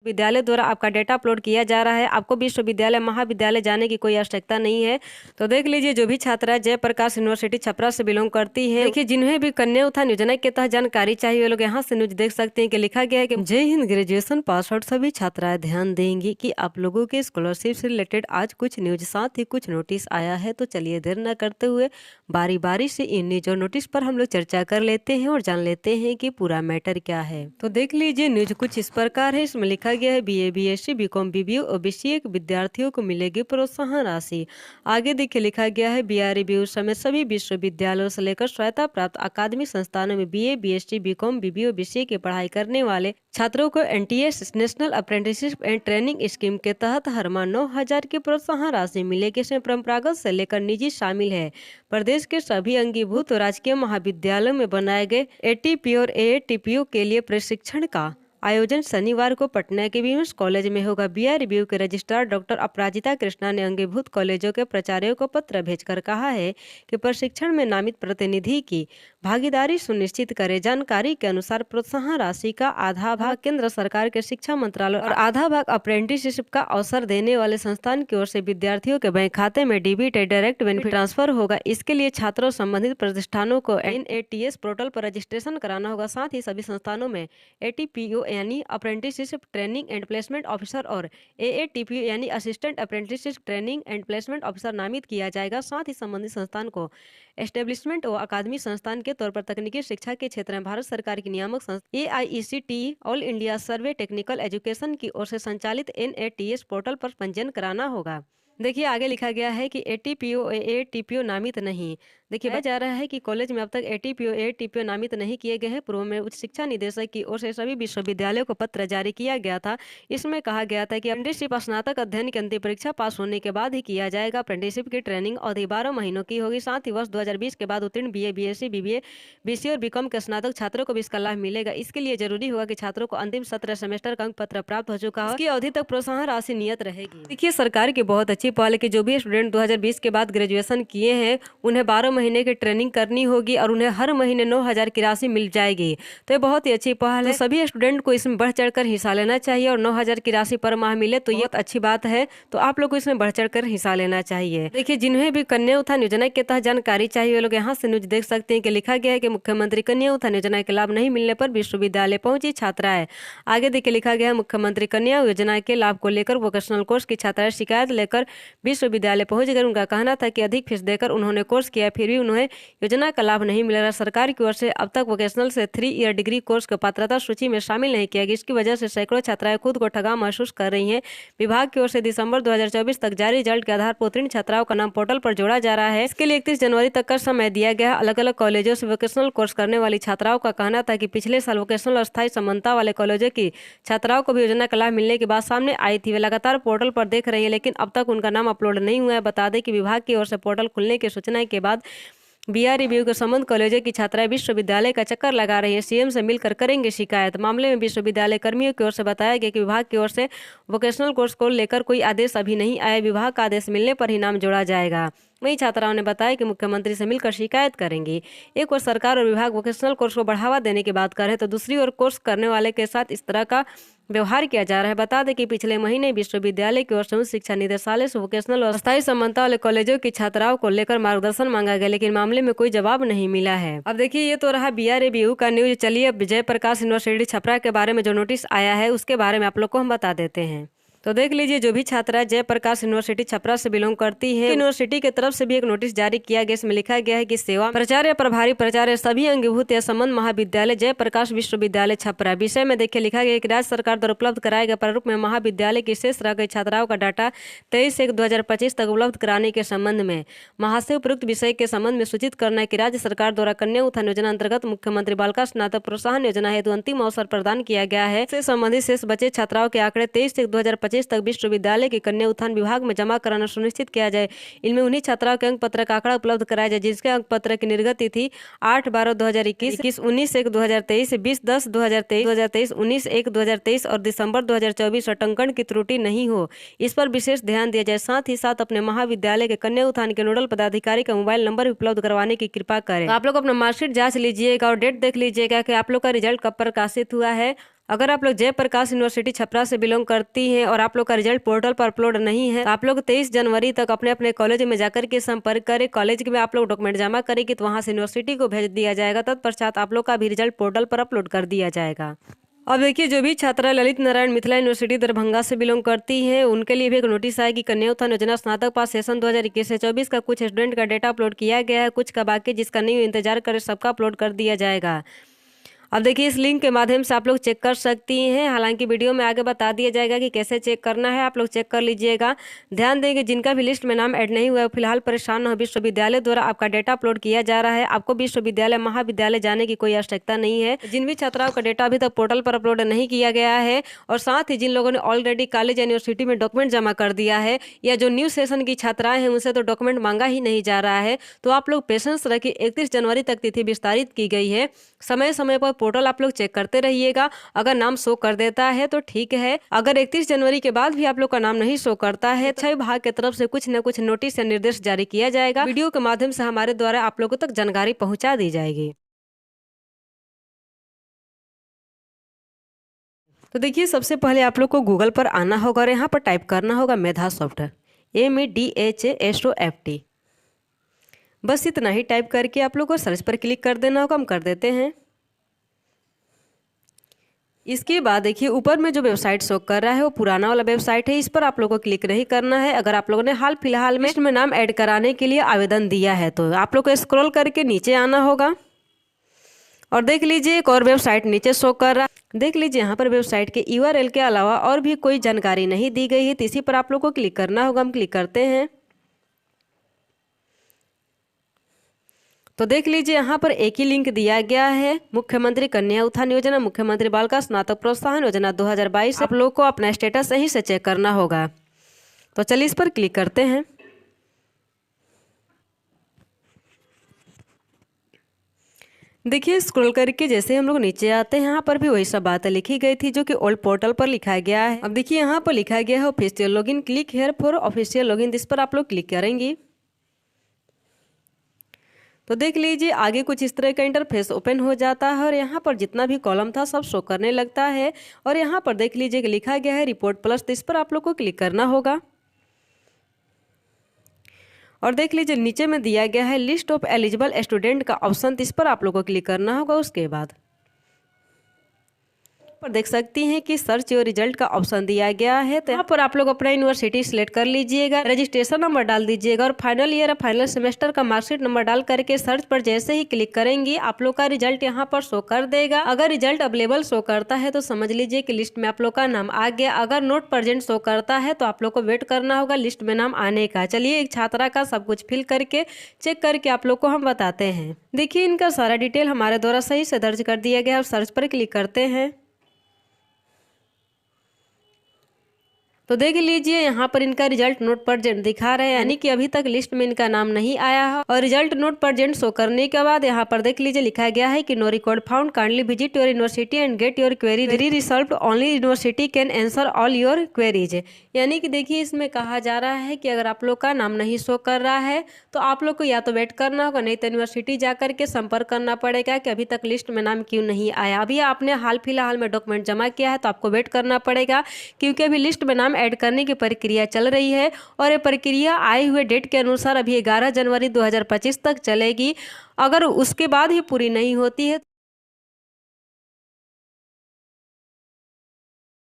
विद्यालय द्वारा आपका डेटा अपलोड किया जा रहा है। आपको विश्वविद्यालय महाविद्यालय जाने की कोई आवश्यकता नहीं है। तो देख लीजिए, जो भी छात्रा जयप्रकाश यूनिवर्सिटी छपरा से बिलोंग करती है, देखिए जिन्हें भी कन्या उत्थान योजना के तहत जानकारी चाहिए वो लोग यहाँ से न्यूज देख सकते हैं कि लिखा गया है कि जय हिंद ग्रेजुएशन पास आउट सभी छात्राएं ध्यान देंगी कि आप लोगों के स्कॉलरशिप से रिलेटेड आज कुछ न्यूज साथ ही कुछ नोटिस आया है। तो चलिए देर न करते हुए बारी बारी से इन न्यूज और नोटिस पर हम लोग चर्चा कर लेते हैं और जान लेते हैं कि पूरा मैटर क्या है। तो देख लीजिए, न्यूज कुछ इस प्रकार है। इसमें लिखा गया है बीए, बीएससी, बीकॉम, बीबीए और बीसीए के विद्यार्थियों को मिलेगी प्रोत्साहन राशि। आगे देखिए लिखा गया है बीआर रिव्यू समेत सभी विश्वविद्यालयों से लेकर सहायता प्राप्त अकादमिक संस्थानों में बीए, बीएससी, बीकॉम, बीबीए और बीसीए की पढ़ाई करने वाले छात्रों को NTS national apprenticeship and training scheme के तहत हर माह 9,000 की प्रोत्साहन राशि मिलेगी। इसमें परंपरागत से लेकर निजी शामिल है। प्रदेश के सभी अंगीभूत राजकीय महाविद्यालयों में बनाए गए एटीपी और एएटीपीओ के लिए प्रशिक्षण का आयोजन शनिवार को पटना के वीमेंस कॉलेज में होगा। बीआर रिव्यू के रजिस्ट्रार डॉक्टर अपराजिता कृष्णा ने अंगीभूत कॉलेजों के प्राचार्यों को पत्र भेजकर कहा है कि प्रशिक्षण में नामित प्रतिनिधि की भागीदारी सुनिश्चित करें। जानकारी के अनुसार प्रोत्साहन राशि का आधा भाग केंद्र सरकार के शिक्षा मंत्रालय और आधा भाग अप्रेंटिसशिप का अवसर देने वाले संस्थान की ओर से विद्यार्थियों के बैंक खाते में डीबीटी डायरेक्ट बेनिफिट ट्रांसफर होगा। इसके लिए छात्रों संबंधित प्रतिष्ठानों को एनएटीएस पोर्टल पर रजिस्ट्रेशन कराना होगा। साथ ही सभी संस्थानों में एटीपीओ यानी apprenticeship training and placement officer और एएटीपी यानी assistant apprenticeship training and placement officer नामित किया जाएगा। साथ ही संबंधित संस्थान को एस्टेब्लिशमेंट व अकादमी संस्थान के तौर पर तकनीकी शिक्षा के क्षेत्र में भारत सरकार की नियामक संस्था एआईसीटीई ऑल इंडिया सर्वे टेक्निकल एजुकेशन की ओर से संचालित एनएटीएस पोर्टल पर पंजीयन कराना होगा। देखिए आगे लिखा गया है कि एटीपीओ एटीपीओ नामित नहीं। देखिए बताया जा रहा है कि कॉलेज में अब तक एटीपीओ एटीपीओ नामित नहीं किए गए हैं। पूर्व में उच्च शिक्षा निदेशक की ओर से सभी विश्वविद्यालयों को पत्र जारी किया गया था। इसमें कहा गया था कि अप्रेंटिसशिप स्नातक अध्ययन की अंतिम परीक्षा पास होने के बाद ही किया जाएगा। अप्रेंटिसशिप की ट्रेनिंग अवधि 12 महीनों की होगी। साथ ही वर्ष 2020 के बाद उत्तीर्ण बीए, बीएससी, बीबीए, बीसीए और बीकॉम के स्नातक छात्रों को भी इसका लाभ मिलेगा। इसके लिए जरूरी होगा कि छात्रों को अंतिम सत्र सेमेस्टर का अंक पत्र प्राप्त हो चुका हो। इसकी अवधि तक प्रोत्साहन राशि नियत रहेगी। देखिए सरकार की बहुत अच्छी पहल है कि जो भी स्टूडेंट 2020 के बाद ग्रेजुएशन किए हैं उन्हें 12 महीने की ट्रेनिंग करनी होगी और उन्हें हर महीने 9,000 की राशि मिल जाएगी। तो ये बहुत ही अच्छी पहल है। सभी स्टूडेंट को इसमें बढ़ चढ़कर हिस्सा लेना चाहिए और 9,000 की राशि पर माह मिले तो ये अच्छी बात है। तो आप लोग को इसमें बढ़ चढ़कर हिस्सा लेना चाहिए। देखिए जिन्हें भी कन्या उत्थान योजना के तहत जानकारी चाहिए वो लोग यहाँ से न्यूज देख सकते हैं कि लिखा गया है कि मुख्यमंत्री कन्या उत्थान योजना के लाभ नहीं मिलने पर विश्वविद्यालय पहुंची छात्राएं। आगे देखिए लिखा गया है मुख्यमंत्री कन्या योजना के लाभ को लेकर वोकेशनल कोर्स की छात्राएं शिकायत लेकर विश्वविद्यालय पहुंच गए। उनका कहना था कि अधिक फीस देकर उन्होंने कोर्स किया फिर भी उन्हें योजना का लाभ नहीं मिल रहा। सरकार की ओर से अब तक वोकेशनल से 3 ईयर डिग्री कोर्स को पात्रता सूची में शामिल नहीं किया गया। इसकी वजह से सैकड़ों छात्राएं खुद को ठगा महसूस कर रही हैं। विभाग की ओर से दिसंबर 2024 तक जारी रिजल्ट के आधार पर उत्तीर्ण छात्राओं का नाम पोर्टल पर जोड़ा जा रहा है। इसके लिए 31 जनवरी तक का समय दिया गया। अलग अलग कॉलेजों से वोकेशनल कोर्स करने वाली छात्राओं का कहना था कि पिछले साल वोकेशनल और स्थायी समानता वाले कॉलेजों की छात्राओं को भी योजना का लाभ मिलने की बात सामने आई थी। वे लगातार पोर्टल पर देख रही है लेकिन अब तक उनका नाम अपलोड नहीं हुआ है। बता दें कि विभाग की ओर से पोर्टल खुलने की सूचना के बाद बीआर रिव्यू के संबंध कॉलेजों की छात्राएं विश्वविद्यालय का चक्कर लगा रही है। सीएम से मिलकर करेंगे शिकायत। मामले में विश्वविद्यालय कर्मियों की ओर से बताया गया कि विभाग की ओर से वोकेशनल कोर्स को लेकर कोई आदेश अभी नहीं आया। विभाग का आदेश मिलने पर ही नाम जोड़ा जाएगा। वहीं छात्राओं ने बताया कि मुख्यमंत्री से मिलकर शिकायत करेंगी। एक ओर सरकार और विभाग वोकेशनल कोर्स को बढ़ावा देने की बात कर रहे हैं तो दूसरी ओर कोर्स करने वाले के साथ इस तरह का व्यवहार किया जा रहा है। बता दें कि पिछले महीने विश्वविद्यालय की ओर से उच्च शिक्षा निदेशालय से वोकेशनल और स्थायी समानता वाले कॉलेजों की छात्राओं को लेकर मार्गदर्शन मांगा गया लेकिन मामले में कोई जवाब नहीं मिला है। अब देखिए ये तो रहा बीआर रिव्यू का न्यूज। चलिए अब जयप्रकाश यूनिवर्सिटी छपरा के बारे में जो नोटिस आया है उसके बारे में आप लोग को हम बता देते हैं। तो देख लीजिए, जो भी छात्रा जयप्रकाश यूनिवर्सिटी छपरा से बिलोंग करती है यूनिवर्सिटी की तरफ से भी एक नोटिस जारी किया गया। इसमें लिखा गया है कि सेवा प्राचार्य प्रभारी प्राचार्य सभी अंगीभूत या संबंध महाविद्यालय जयप्रकाश विश्वविद्यालय छपरा। विषय में देखिए लिखा गया कि राज्य सरकार द्वारा उपलब्ध कराए गए प्रारूप में महाविद्यालय की शेष रह गई छात्राओं का डाटा 23/1/2025 तक उपलब्ध कराने के संबंध में महाशय उपयुक्त विषय के संबंध में सूचित करना है कि राज्य सरकार द्वारा कन्या उत्थान योजना अंतर्गत मुख्यमंत्री बालिका स्नातक प्रोत्साहन योजना हेतु अंतिम अवसर प्रदान किया गया है। इससे संबंधित शेष बचे छात्राओं के आंकड़े 23/1/2025 तक विश्वविद्यालय के कन्या उत्थान विभाग में जमा कराना सुनिश्चित किया जाए। इनमें उन्हीं छात्राओं के अंक पत्र का आंकड़ा उपलब्ध कराया जाए जिसके अंक पत्र की निर्गत तिथि 8/12/2021, 19/1/2023, 20/10/2023, 2023, 19/1/2023 और दिसंबर 2024 अंकन की त्रुटि नहीं हो, इस पर विशेष ध्यान दिया जाए। साथ ही साथ अपने महाविद्यालय के कन्या उत्थान के नोडल पदाधिकारी का मोबाइल नंबर भी उपलब्ध करवाने की कृपा करें। तो आप लोग अपना मार्कशीट जांच लीजिएगा और डेट देख लीजिएगा कि आप लोग का रिजल्ट कब प्रकाशित हुआ है। अगर आप लोग जयप्रकाश यूनिवर्सिटी छपरा से बिलोंग करती हैं और आप लोग का रिजल्ट पोर्टल पर अपलोड नहीं है तो आप लोग 23 जनवरी तक अपने अपने कॉलेज में जाकर के संपर्क करें। कॉलेज में आप लोग डॉक्यूमेंट जमा करेंगे तो वहां से यूनिवर्सिटी को भेज दिया जाएगा। तत्पश्चात आप लोग का भी रिजल्ट पोर्टल पर अपलोड कर दिया जाएगा। अब देखिए, जो भी छात्रा ललित नारायण मिथिला यूनिवर्सिटी दरभंगा से बिलोंग करती हैं उनके लिए भी एक नोटिस आएगी। कन्या उत्थान योजना स्नातक पास सेशन 2021 से 24 का कुछ स्टूडेंट का डेटा अपलोड किया गया है, कुछ का बाकी, जिसका नहीं इंतजार करे सबका अपलोड कर दिया जाएगा। अब देखिए, इस लिंक के माध्यम से आप लोग चेक कर सकती हैं। हालांकि वीडियो में आगे बता दिया जाएगा कि कैसे चेक करना है, आप लोग चेक कर लीजिएगा। ध्यान देंगे, जिनका भी लिस्ट में नाम ऐड नहीं हुआ है फिलहाल परेशान न हो। विश्वविद्यालय द्वारा आपका डेटा अपलोड किया जा रहा है। आपको विश्वविद्यालय महाविद्यालय जाने की कोई आवश्यकता नहीं है। जिन भी छात्राओं का डेटा अभी तक पोर्टल पर अपलोड नहीं किया गया है और साथ ही जिन लोगों ने ऑलरेडी कॉलेज या यूनिवर्सिटी में डॉक्यूमेंट जमा कर दिया है या जो न्यू सेशन की छात्राएं हैं उनसे तो डॉक्यूमेंट मांगा ही नहीं जा रहा है, तो आप लोग पेशेंस रखिए। 31 जनवरी तक तिथि विस्तारित की गई है। समय समय पर पोर्टल आप लोग चेक करते रहिएगा। अगर नाम शो कर देता है तो ठीक है, अगर 31 जनवरी के बाद भी आप लोग का नाम नहीं शो करता है, शिक्षा विभाग की तरफ से कुछ न कुछ नोटिस या निर्देश जारी किया जाएगा। वीडियो के माध्यम से हमारे द्वारा आप लोगों तक जानकारी पहुंचा दी जाएगी। तो देखिए, सबसे पहले आप लोग को गूगल पर आना होगा और यहाँ पर टाइप करना होगा मेधा सॉफ्ट, MEDHASOFT। बस इतना ही टाइप करके आप लोग को सर्च पर क्लिक कर देना होगा। हम कर देते हैं। इसके बाद देखिए, ऊपर में जो वेबसाइट शो कर रहा है वो पुराना वाला वेबसाइट है, इस पर आप लोगों को क्लिक नहीं करना है। अगर आप लोगों ने हाल फिलहाल में लिस्ट में नाम ऐड कराने के लिए आवेदन दिया है तो आप लोग को स्क्रॉल करके नीचे आना होगा और देख लीजिए एक और वेबसाइट नीचे शो कर रहा है। देख लीजिए, यहाँ पर वेबसाइट के URL के अलावा और भी कोई जानकारी नहीं दी गई है, तो इसी पर आप लोग को क्लिक करना होगा। हम क्लिक करते हैं तो देख लीजिए, यहाँ पर एक ही लिंक दिया गया है, मुख्यमंत्री कन्या उत्थान योजना, मुख्यमंत्री बालिका स्नातक प्रोत्साहन योजना 2022। आप लोग को अपना स्टेटस सही से चेक करना होगा। तो चलिए इस पर क्लिक करते हैं। देखिए, स्क्रॉल करके जैसे हम लोग नीचे आते हैं, यहाँ पर भी वही सब बातें लिखी गई थी जो कि ओल्ड पोर्टल पर लिखा गया है। अब देखिए, यहाँ पर लिखा गया है official login, click here for official login. इस पर आप लोग क्लिक करेंगी तो देख लीजिए आगे कुछ इस तरह का इंटरफेस ओपन हो जाता है और यहाँ पर जितना भी कॉलम था सब शो करने लगता है। और यहाँ पर देख लीजिए कि लिखा गया है रिपोर्ट प्लस, तो इस पर आप लोग को क्लिक करना होगा और देख लीजिए नीचे में दिया गया है लिस्ट ऑफ एलिजिबल स्टूडेंट का ऑप्शन, तो इस पर आप लोग को क्लिक करना होगा। उसके बाद पर देख सकती हैं कि सर्च योर रिजल्ट का ऑप्शन दिया गया है, तो यहाँ पर आप लोग अपना यूनिवर्सिटी सिलेक्ट कर लीजिएगा, रजिस्ट्रेशन नंबर डाल दीजिएगा और फाइनल ईयर फाइनल सेमेस्टर का मार्कशीट नंबर डाल करके सर्च पर जैसे ही क्लिक करेंगी आप लोग का रिजल्ट यहाँ पर शो कर देगा। अगर रिजल्ट अवेलेबल शो करता है तो समझ लीजिए कि लिस्ट में आप लोग का नाम आ गया। अगर नोट प्रेजेंट शो करता है तो आप लोग को वेट करना होगा लिस्ट में नाम आने का। चलिए, एक छात्रा का सब कुछ फिल करके चेक करके आप लोग को हम बताते हैं। देखिए, इनका सारा डिटेल हमारे द्वारा सही से दर्ज कर दिया गया और सर्च पर क्लिक करते हैं तो देख लीजिए यहाँ पर इनका रिजल्ट नोट प्रेजेंट दिखा रहे हैं, यानी कि अभी तक लिस्ट में इनका नाम नहीं आया है। और रिजल्ट नोट प्रेजेंट शो करने के बाद यहाँ पर देख लीजिए लिखा गया है कि no record found, kindly visit your university and get your query resolved, only university can answer all your queries. यानी कि देखिए, इसमें कहा जा रहा है कि अगर आप लोग का नाम नहीं शो कर रहा है तो आप लोग को या तो वेट करना होगा, नहीं तो यूनिवर्सिटी जाकर के संपर्क करना पड़ेगा कि अभी तक लिस्ट में नाम क्यों नहीं आया। अभी आपने हाल फिलहाल में डॉक्यूमेंट जमा किया है तो आपको वेट करना पड़ेगा, क्योंकि अभी लिस्ट में नाम ऐड करने की प्रक्रिया चल रही है और ये प्रक्रिया आए हुए डेट के अनुसार अभी 11 जनवरी 2025 तक चलेगी। अगर उसके बाद ही पूरी नहीं होती है